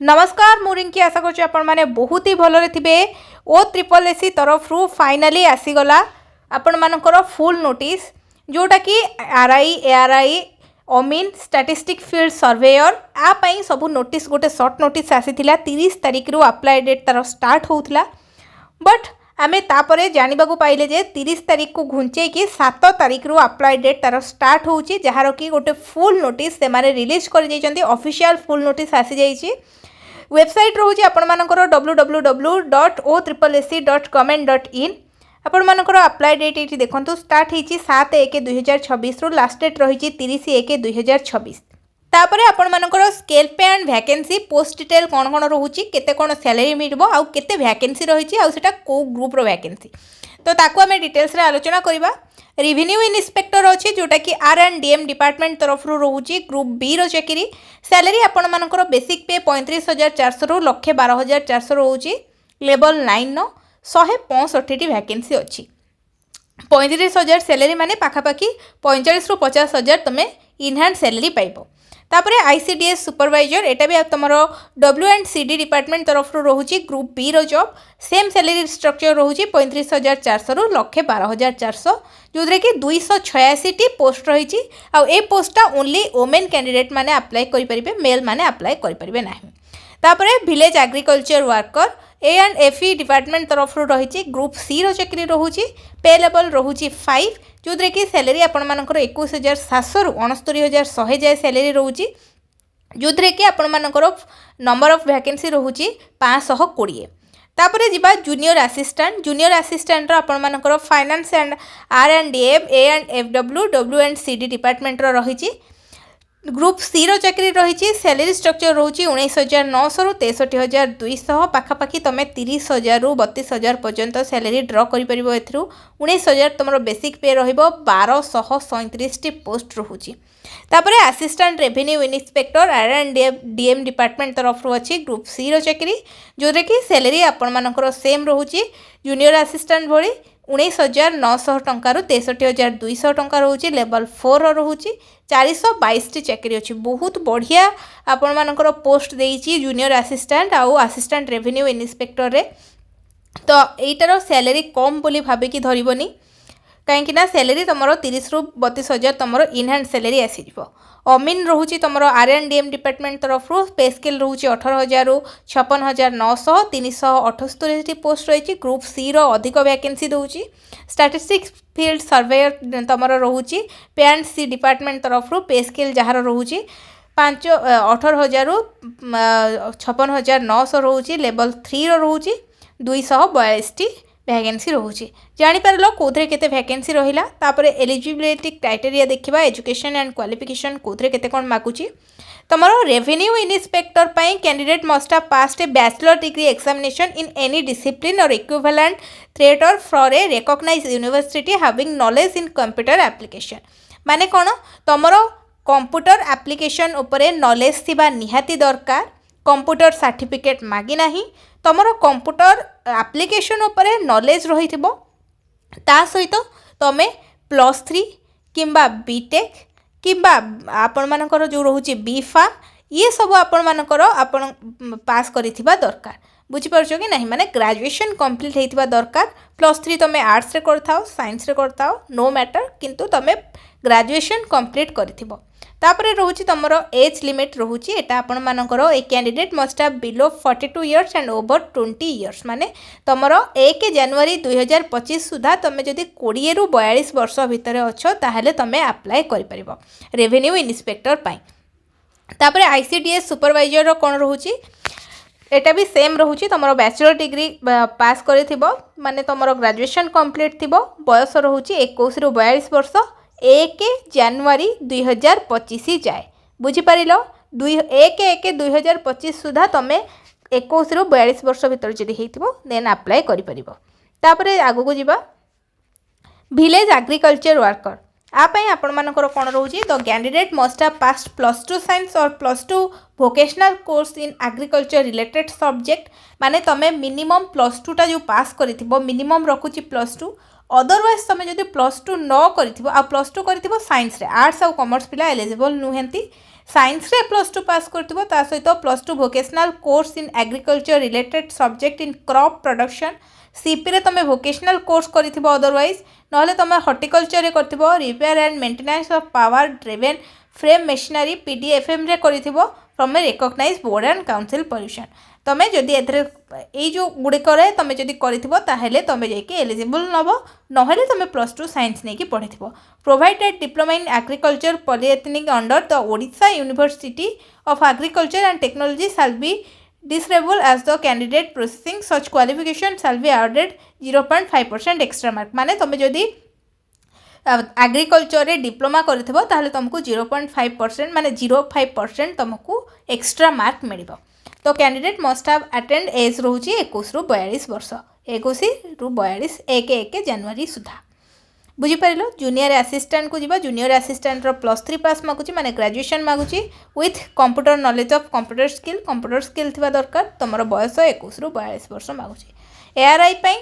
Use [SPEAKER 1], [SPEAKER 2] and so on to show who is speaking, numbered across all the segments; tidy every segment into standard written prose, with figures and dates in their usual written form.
[SPEAKER 1] नमस्कार मु रिंकी आशा करुँ आपण मैंने बहुत ही भलरे थे। ओ ट्रिपल एसी तरफ फाइनाली आसीगला आपण मानकर फुल नोटिस जोटा कि आरआई एआरआई अमीन स्टैटिस्टिक फील्ड सर्वेयर आपाई सब नोटिस गोटे सर्ट नोटिस आसीथिला 30 तारिख रु अप्लाई डेट तार स्टार्ट होउथला बट आमे तापरे जानिबा को पाइले जे 30 तारिख को घुंचे कि 7 तारिख रु अप्लाई डेट तार स्टार्ट होउची जहार कि गोटे फुल नोटिस से माने रिलीज कर जाइछन्ती ऑफिशियल फुल नोटिस आसी जाइछि। वेबसाइट रोचे आपणकर www.occc.gov.in आपणकर अप्लाई डेट ये देखो स्टार्ट होती 7/1/2026 रु लास्ट डेट रही 30/1/2026। तापर आपणकर स्केल पे एंड वैकेंसी पोस्ट डिटेल कौन कौन रोचे केते कौन सैलरी मिल आउ केते वैकेंसी रही आउटा को ग्रुप वैकेंसी तो ताकू आम डिटेल्स आलोचना करवा। रेवेन्यू इन्स्पेक्टर अच्छी जोटा कि R&DM डिपार्टमेंट तरफ रोचे ग्रुप बी रो चाकरी सैलरी आपण मानकर बेसिक पे 35,400 रु 1,12,400 रोचे लेवल 9 नो 165 वैकेंसी अच्छी 35,000 सैलरी माने पाखापाखि 45 रु 50,000 तुम इनहैंड सैलरी पाइब। तापरे ICDS सुपरवाइजर एटा भी तुम W&CD डिपार्टमेंट तरफ रोचे ग्रुप बी रो जॉब सेम सैलरी स्ट्रक्चर रोचे 35,400 रु 1,12,400 जो कि 286 पोस्ट रही ए पोस्टा ओनली वोमेन कैंडिडेट माने अप्लाई करें मेल माने अप्लाई करें ना। तापरे village agriculture worker A&FE department तरफ रही ग्रुप सी रो चाकरी रोचे पे लेवल रोचे 5 जो कि सैलरी आपंकर 21,700 रु 69,100 जाए सैलरी रोचे जो कि आपंकर नंबर ऑफ वैकेंसी रोचे 520। तापरे जिबा जूनियर असिस्टेंट आपंकर finance and R&DM A&FW W&CD department रही ग्रुप सी रो चाकरी रही सैलरी स्ट्रक्चर रोचे 19,900 रु 63,200 पाखापाखि तुम 30,000 रु 32,000 पर्यंत सैलरी ड्र कर 19,000 तुम बेसिक पे रही पोस्ट रोचे। तापरे assistant revenue inspector R&DM department तरफ अच्छी ग्रुप सी रो चाकरी जो कि सैलरी आपंकर सेम रोचे जूनियर असिस्टेंट भली 19,900 टंका रु 63,200 टंका रोचे लेवल 4 रोचे 422 चाकरी अच्छी बहुत बढ़िया आपण मानकर पोस्ट देइछि जूनियर असिस्टेंट आउ असिस्टेंट रेवेन्यू इन्स्पेक्टर रे तो यीटार सैलरी कम बोली भाविकी धरबनी कहीं सैलरी तुम 30 रु 32,000 तुम इनहैंड सैलरी आसीज। अमीन रोचे तुम R&DM डिपार्टमेंट तरफ पे स्केल रोचे 18,000 रु 56,900 378 पोस्ट रही ग्रुप सी रो अधिक वैकेंसी दौची। स्टैटिस्टिक्स फील्ड सर्वेयर तुम रोचे P&C डिपार्टमेंट तरफ पे स्केल जार रोचे 18,000 रु 56,900 रोचे लेवल 3 रोचे 242 वैकेंसी रोचे जापर कौन के वैकेंसी रहा। तापर एलिजिबिलिटी क्राइटेरिया देखा एजुकेशन एंड क्वालिफिकेशन कौन के कौन मागुची तुम revenue inspector candidate must have passed a bachelor degree examination in any discipline or equivalent thereto for a recognised university having knowledge in computer application माने कौन तुम कंप्यूटर एप्लिकेशन उपरे नॉलेज थिबा निहाती दरकार कंप्यूटर सर्टिफिकेट मागी नाही तुम कंप्यूटर एप्लिकेशन उपरे नॉलेज रही ता सहित तुम +3 किंबा बीटेक किंबा आपण मानकर जो रोचे B.Pharm ये सब आपण मानकर आपण पास करिथिबा दरकार बुझीपार कि नहीं माने ग्रेजुएशन कंप्लीट होइथिबा दरकार +3 तुम आर्ट्स रे करथाओ साइंस रे करथाओ नो मैटर किंतु तुम ग्रेजुएशन कंप्लीट करिथिबो। तापर रोचे तुम एज लिमिट रोचे एटा आपण मानकर a candidate must have below 42 years and over 20 years माने तुम 1 जनवरी 2025 सुधा तुम जदि 20 रु 42 वर्ष भितर अच्छो ताहले तुम अप्लाई कर परिबो रेवेन्यू इन्स्पेक्टर पाई। तापर ICDS सुपरवाइजर कौन रोचे एटा भी सेम रोचे तुम बैचलर डिग्री पास करिथिबो माने तुम ग्रेजुएशन कंप्लीट थिबो बयस रोचे 21 रु 42 वर्ष 1 जनवरी 2025 जाए बुझीपार 1/1/2025 सुधा तुम 21 रु 42 वर्ष भितर जदि हेतिबो देन अप्लाई करि परिबो। तापर आगु को जिबा विलेज एग्रीकल्चर वर्कर आपाई आपण मानकर कौन रोचे the candidate must have passed +2 science और +2 vocational course in agriculture related subject माने तुम मिनिमम +2 टा जो पास करिथिबो मिनिमम रखुची +2 अदरवाइज तुम जब +2 न कर +2 कर साइंस रे आर्ट्स और कॉमर्स पिला एलिजिबल नुहंती साइंस रे +2 पास करथिबो ता सहित +2 vocational course in agriculture related subject in crop production CP रे तुम वोकेशनल कोर्स करथिबो अदरवाइज नहले तुम हॉर्टिकल्चर रे करथिबो repair and maintenance of power driven farm machinery पीडीएफएम रे करथिबो from a recognised board and council permission तुम जदि ए जो गुड़िक तुम जदि कर तुम जाकि एलिजिबल नब ना तुम +2 साइंस नहीं कि पढ़ी provided diploma in agriculture polytechnic under the Odisha university of agriculture and technology shall be discernible as the candidate processing such qualification shall be awarded 0.5% extra mark माने तुम जदि एग्रीकल्चर रे डिप्लोमा करथिबो ताहले तुमको 0.5% माने 0.5% तुमको एक्स्ट्रा मार्क मिलिबो तो candidate must have attend age रोची 21 रु 42 वर्ष 21 रु 42 1 जनवरी सुधा बुझीपार जूनियर असिस्टेंट को जीवा जूनियर असिस्टेंट +3 पास मागुची माने ग्रेजुएशन मागुची with computer knowledge of computer skill थिबा दरकार तुमर बयस 21 रु 42 वर्ष मागुची एआरआई पई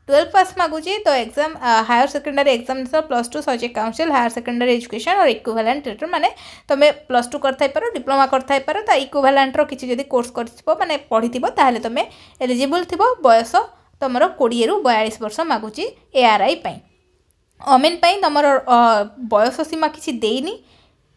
[SPEAKER 1] 12 पास मागुची तो एग्जाम हायर सेकेंडरी एग्जामिनेशन +2 सच काउंसिल हायर सेकेंडरी एजुकेशन और इक्विवेलेंट लेटर माने तुम +2 करथाई पारो डिप्लोमा करथाई पारो ता इक्विवेलेंट रो किछि जदि कोर्स करथिबो माने पढिथिबो ताहले तुम एलिजिबल थिबो बयस तुमर 20 रु 42 वर्ष मागुची एआरआई पई अमेन पाई तुमर बयस सीमा किसी देनी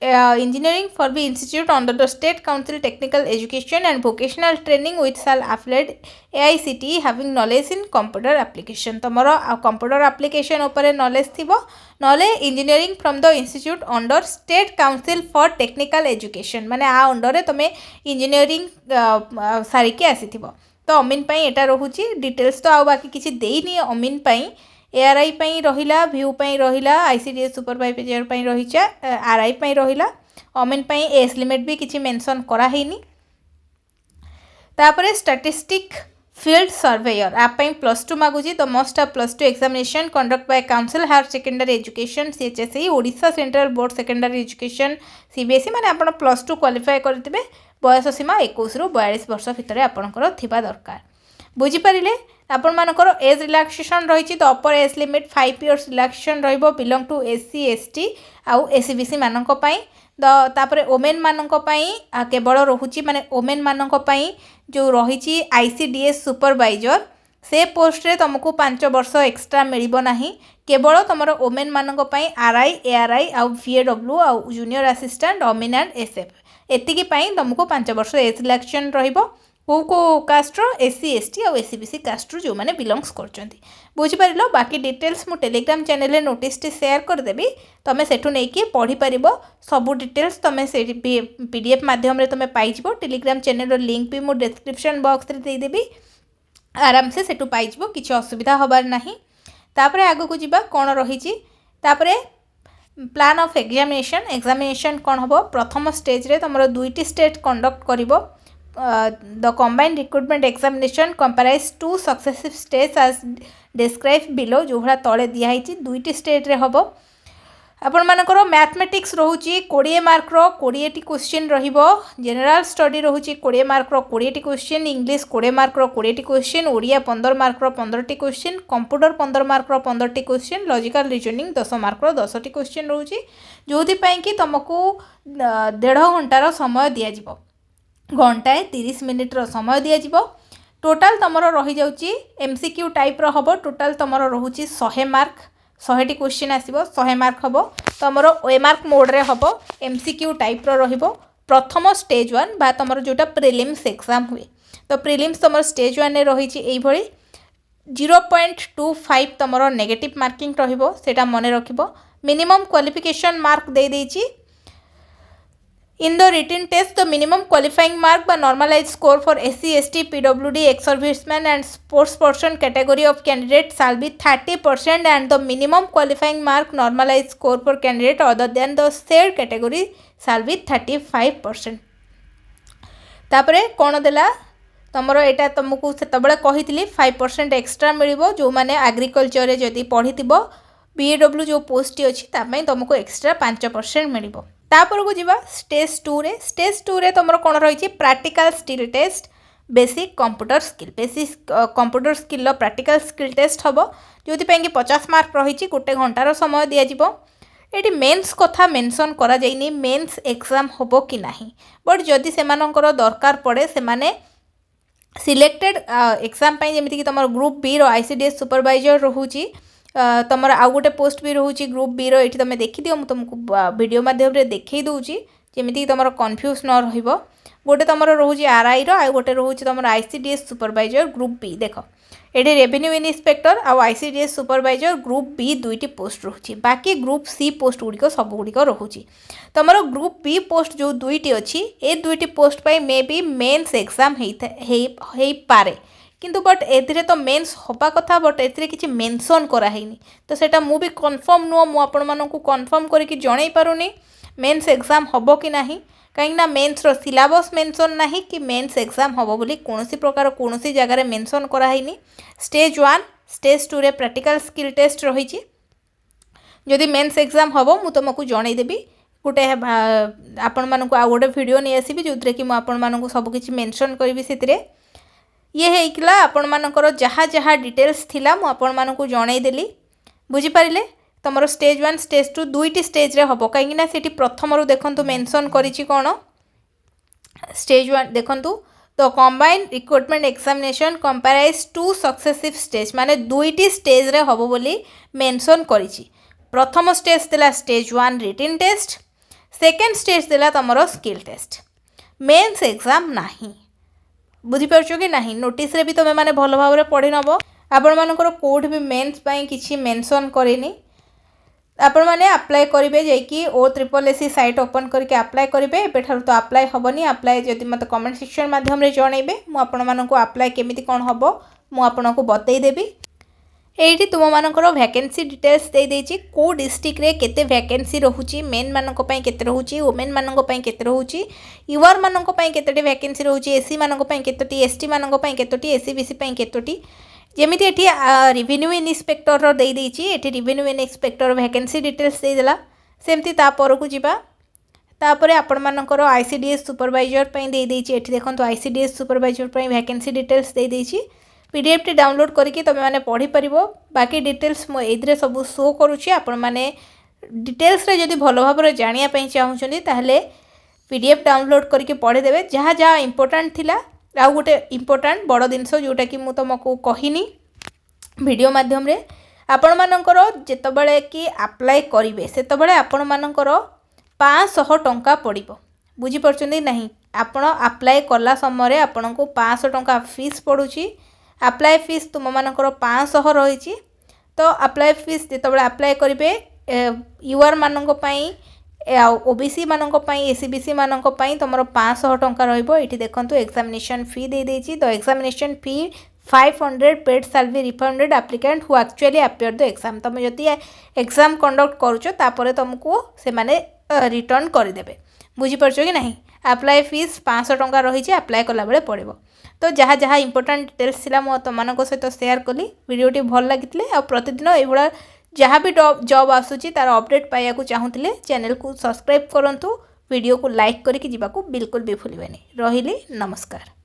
[SPEAKER 1] इंजीनियरिंग फॉर बी institute under the state council technical education and vocational training with साल affiliated AICTE having knowledge in computer application तुमर कंप्यूटर एप्लिकेशन उपर नॉलेज थिबो नले engineering from the institute under state council for technical education माने आ under तुम engineering सारिके आसीथिबो तो अमीन पाई एटा रहुची details तो आ बाकी किसी देनी अमीन पाई एआरआई पई रहिला व्यू पई रहिला आईसीडीएस सुपरवाइजर पई रहिचा आरआई पई रहिला अमेन पई एज लिमिट भी किछि मेंशन करा हेनी तापरे स्टैटिस्टिक फील्ड सर्वेयर आ पई +2 मागुची तो must of +2 examination conduct bye counsel hire secondary education CHSE Odisha central board secondary education CBSE माने आपण +2 क्वालिफाई करथिबे बयस सीमा 21 रु 42 वर्ष भितर आपणकर थिबा दरकार बुझी पारिले आपण मानकर एज रिलैक्सेशन रही तो अपर एज लिमिट 5 इयर्स रिलैक्सेशन रहिबो बिलोंग टू एससी एसटी आउ एससीबीसी मानक पई तापरे ओमेन मानक पई केवल रहुची माने ओमेन मानक पई जो रही आईसीडीएस सुपरवाइजर से पोस्ट रे तुमको 5 वर्ष एक्स्ट्रा मिलिबो नाही केवल तुमर ओमेन मानक पई आरआई एआरआई आउ वीएडब्ल्यू आउ जूनियर असिस्टेंट ओमेन एंड एसएफ एतिकी पई तुमको 5 वर्ष एज रिलैक्सेशन रहिबो को कास्ट्र एससी एसटी और एससीबीसी कास्ट्र जो मैंने बिलंग्स कर बुझीपार बाकी डिटेल्स मु टेलीग्राम चैनल रे नोटिस शेयर करदेवी तुम सेठू नहीं पढ़ी पार सबू डिटेल्स तुम से पीडीएफ माध्यम तुम पाइज टेलीग्राम चैनल लिंक भी मुझे डिस्क्रिप्शन बॉक्स रे देदेवी आराम से सेठू पाइज किसी असुविधा हबार नहीं तापरे आगो को जीवा कौन रही प्लान ऑफ एग्जामिनेशन कौन हम प्रथम स्टेज रे तुम 2टी स्टेज कंडक्ट करिवो the combined recruitment examination comprise 2 successive stages as described below जो भला तले दिया है 2टी स्टेज रे हबो आपण मानकर मैथमेटिक्स रहउची 20 मार्क रो 20 टी क्वेश्चन रहिबो जनरल स्टडी रहउची 20 मार्क रो 20 टी क्वेश्चन इंग्लिश 20 मार्क रो 20 टी क्वेश्चन ओडिया 15 मार्क रो 15 टी क्वेश्चन कंप्यूटर 15 मार्क रो 15 टी क्वेश्चन लॉजिकल रीजनिंग 10 मार्क रो 10 टी क्वेश्चन रहउची जोथि पई कि तुमको 1.5 घंटा रो समय दिया जिवो घंटाए 30 मिनिट रो समय दिया जिवो टोटाल तमरो रही जाउची एमसीक्यू टाइप रो हबो टोटाल तमरो रहउची 100 मार्क 100 टी क्वेश्चन आसीबो 100 मार्क हबो तमरो ओएमआरक मोड रे हबो एमसीक्यू टाइप रो रहिबो प्रथम स्टेज 1 बा तमरो जोटा प्रीलिम्स एग्जाम हुए तो प्रीलिम्स तमरो स्टेज 1 रे रहिची एई भली 0.25 तमरो नेगेटिव मार्किंग रहिबो सेटा मने रखिबो मिनिमम क्वालिफिकेशन मार्क दे देची In the written test, the minimum qualifying mark by normalized score for SC, ST, PWD, ex-serviceman and sports person category of candidate shall be 30% and the minimum qualifying mark normalized score for candidate other than the said category shall be 35%. तापरे कौन देला तुमर एटा तुमको सेतबेले कहितली 5% extra मिलिबो जो माने agriculture रे जदी पढितिबो बीएडब्ल्यू जो पोस्ट अछि ता पई तुमको एक्स्ट्रा 5% मिलिबो तापर को जीवा स्टेज 2 रे तुम कौन रही practical skill test basic computer skill practical skill test हम जो कि 50 मार्क रही गोटे घंटार समय दिज्व ये मेन्स कथा मेंशन करा जाइनी मेन्स एग्जाम होबो कि नाही बट जदि सेमानंकर दरकार पड़े से माने सिलेक्टेड एग्जाम जमीक कि तुम ग्रुप बी रो आईसीडीएस सुपरवाइजर रोची तुम आउ गोटे पोस्ट भी रोचे ग्रुप बी रो ये तुम देखिदियो मुझे तुमको वीडियो माध्यम देखई दूची जमीक तुम कन्फ्यूज न रही गोटे तुम रोचे आरआई रो आउ गोटे रोचे तुम आईसीडीएस सुपरवाइजर ग्रुप बी देख ये रेवेन्यू इन्स्पेक्टर आउ आईसीडीएस सुपरवाइजर ग्रुप बी दुईटी पोस्ट रोचे बाकी ग्रुप सी पोस्ट गुड़िक सब गुड़िक रोचे तुम ग्रुप बी पोस्ट जो दुईटी अच्छी ए दुईटी पोस्ट पर मे बी मेन्स एग्जाम हो पारे किंतु बट ए तो मेन्स हवा कथा बट ए किसी मेंशन कराइनी तो सेटा मु भी कन्फर्म नुह मुझे कन्फर्म करके जन पारुनी मेन्स एग्जाम हम कि ना कहीं मेन्स रो सिलेबस मेंशन ना कि मेन्स एग्जाम हम बोली कौन प्रकार कौन जगार मेंशन कराइनी स्टेज 1 स्टेज 2 रे प्रैक्टिकल स्किल टेस्ट रही जदि मेन्स एग्जाम हम मुझे तुमको जनईदेवी गोटे आपण मानक आउ गोटे वीडियो नहीं आसबि जो कि मुझे सबकि मेंशन करी से ये होइकला आपण मानकर जहाँ जहाँ डिटेल्स थिला मु आपण मानक जनईदेली बुझीपारे तुम स्टेज 1 स्टेज 2 दुईटी स्टेज रे हम कहीं से प्रथम रू देखु मेंशन करिछि कौन स्टेज 1 देखु तो combined recruitment examination comprises 2 successive stage माने दुईटी स्टेज रे हम बोली मेंशन करिछि प्रथम स्टेज देला stage 1 written test second stage देला तुम स्किल टेस्ट मेन्स एग्जाम नाही बुझीपार कि ना नोटिस रे भी तुम मैंने भल भाव पढ़ी नब आपण मानकर कोड भी मेन्स किसी मेंशन करेनी आपण मैंने अप्लाई करेंगे जाकि OSSC साइट ओपन करके अप्लाई करेंगे एबेठार तो अप्लाई हेनी अप्लाई जब मत कमेंट सेक्शन माध्यम जनइबे मुझे अप्लाई केमिति कौन हम मुझे बतईदेवी ये तुम मानकर वैकेंसी डिटेल्स दे देछि को डिस्ट्रिक्ट रे केते वैकेंसी रोची मेन मानक पई केते रोची वुमेन मानक पई केते रोची यूआर मानक पई केतेटी वैकेंसी रोची एससी मानक पई केतोटी एसटी मानक पई केतोटी एससी बीसी पई केतोटी जेमिति एठी रेवेन्यू इन्स्पेक्टर रो दे देछि एठी रेवेन्यू इन्स्पेक्टर वैकेंसी डिटेल्स दे देला सेमति ता परकु जिबा तापर आपण मानकर आईसीडीएस सुपरवाइजर पई दे देछि एठी देखंतु आईसीडीएस सुपरवाइजर पई वैकेंसी डिटेल्स दे देछि पीडीएफ टी डाउनलोड करके तुम मैंने पढ़ी पार बाकी डिटेल्स मुझे सब शो करुँची आपण मैंने डिटेल्स रे जदि भल भाव जानापी चाहूँगी ताहले पीडीएफ डाउनलोड करके पढ़ीदेवे जहाँ जहाँ इम्पोर्टाट थिला आउ गोटे इम्पोर्टाट बड़ जिनस जोटा कि मुझे तुमको कहनी वीडियो माध्यम रे आपण मानकर जेतबेले कि अप्लाई करेंगे सेतबेले आपण मानकर 500 टंका पड़िबो बुझीपारुछन्ती नहीं आपण अप्लाई कला समय आपण को 500 टंका फीस पड़ुची अप्लाई फीस तुम मानकर 500 रही तो अप्लाई फीस जितेबाला अप्लाई करेंगे यूआर मानक पई ओबीसी मानक पई एससीबीसी मानक पई तुमर 500 टंका रहिबो एठी देखंतु एग्जामिनेशन फी दे देछि the examination fee 500 paid shall be refunded applicant who actually appear the exam तुम जदि एग्जाम कंडक्ट करूछो तापरे तुमको से माने रिटर्न कर देबे बुझीपारछो कि नहीं अप्लाई फीस 500 टंका रही अप्लाई कला बेले पड़िबो तो जहाँ जहाँ इम्पोर्टाट डिटेल्स थिला मो तुम सहित शेयर कली वीडियोटी भल लगी आ प्रतिदिन ये जहाँ भी जॉब आसूची तार अपडेट पाइबा चाहूँगे चैनल को सब्सक्राइब करूँ वीडियो को लाइक करके बिल्कुल भी भूलिबेनी रहिली नमस्कार।